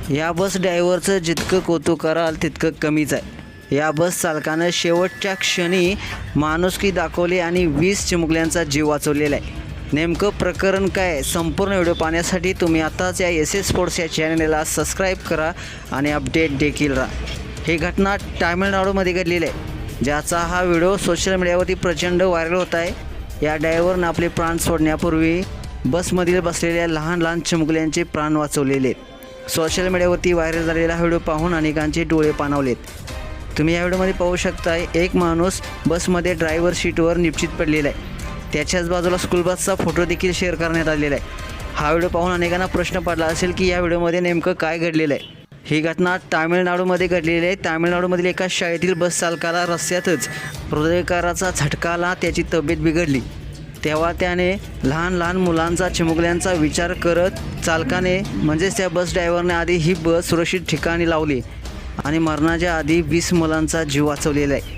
या बस ड्रायव्हरचं जितकं कौतुक कराल तितकं कमीच आहे। या बस चालकानं शेवटच्या क्षणी माणुसकी दाखवली आणि 20 चिमुकल्यांचा जीव वाचवलेला आहे। नेमकं प्रकरण काय, संपूर्ण व्हिडिओ पाहण्यासाठी तुम्ही आताच या SS स्पोर्ट्स या चॅनलला सबस्क्राईब करा आणि अपडेट देखील राहा। ही घटना तामिळनाडूमध्ये घडलेली आहे, ज्याचा हा व्हिडिओ सोशल मीडियावरती प्रचंड व्हायरल होत आहे। या ड्रायव्हरनं आपले प्राण सोडण्यापूर्वी बसमधील बसलेल्या लहान लहान चिमुकल्यांचे प्राण वाचवलेले आहेत। सोशल मीडियावरती व्हायरल झालेला व्हिडिओ पाहून अनेकांचे डोळे पाणावलेत। तुम्ही या व्हिडिओमध्ये पाहू शकताय, एक माणूस बसमध्ये ड्रायव्हर सीटवर निश्चित पडलेला आहे। त्याच्याच बाजूला स्कूल बसचा फोटो देखील शेअर करण्यात आलेला आहे। हा व्हिडिओ पाहून अनेकांना प्रश्न पडला असेल की या व्हिडिओमध्ये नेमकं काय घडलेलं आहे। ही घटना तामिळनाडूमध्ये घडलेली आहे। तामिळनाडूमधील एका शाळेतील बस चालकाला रस्त्यातच हृदयविकाराचा झटका आला, त्याची तब्येत बिघडली। तेव्हा त्याने लहान लहान मुलांचा चिमुकल्यांचा विचार करत चालकाने म्हणजेच त्या बस ड्रायव्हरने आधी ही बस सुरक्षित ठिकाणी लावली आणि मरणाच्या आधी 20 मुलांचा जीव वाचवलेला आहे।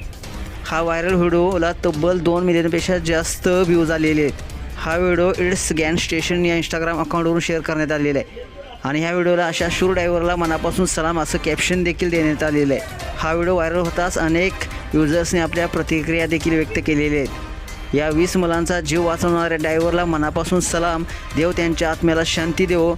हा व्हायरल व्हिडिओला तब्बल 2 मिलियनपेक्षा जास्त व्ह्यूज आलेले आहेत। हा व्हिडिओ इट्स गॅन स्टेशन या इंस्टाग्राम अकाउंटवरून शेअर करण्यात आलेला आहे आणि ह्या व्हिडिओला अशा शूर ड्रायव्हरला मनापासून सलाम असं कॅप्शन देखील देण्यात आलेलं आहे। हा व्हिडिओ व्हायरल होताच अनेक युजर्सने आपल्या प्रतिक्रिया देखील व्यक्त केलेल्या आहेत। या 20 मुलांचा जीव वाचवणाऱ्या ड्रायव्हरला मनापासून सलाम, देव त्यांच्या आत्म्याला शांती देवो।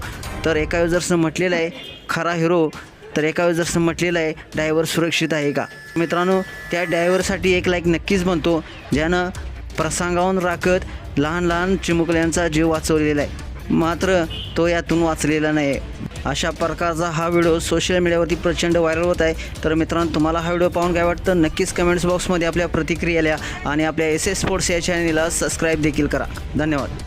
तर एका युजर्सनं म्हटलेलं आहे खरा हिरो, तर एका युजर्सनं म्हटलेलं आहे ड्रायव्हर सुरक्षित आहे का। मित्रांनो, त्या ड्रायव्हरसाठी एक लाईक नक्कीच बनतो, ज्यानं प्रसंगावून राखत लहान लहान चिमुकल्यांचा जीव वाचवलेला आहे, मात्र तो यातून वाचलेला नाही। अशा प्रकारचा हा व्हिडिओ सोशल मीडियावरती प्रचंड व्हायरल होत आहे। तर मित्रांनो, तुम्हाला हा व्हिडिओ पाहून काय वाटतं नक्कीच कमेंट्स बॉक्समध्ये आपल्या प्रतिक्रिया लिहा आणि आपल्या SS स्पोर्ट्स या चॅनलला सबस्क्राईब देखील करा। धन्यवाद।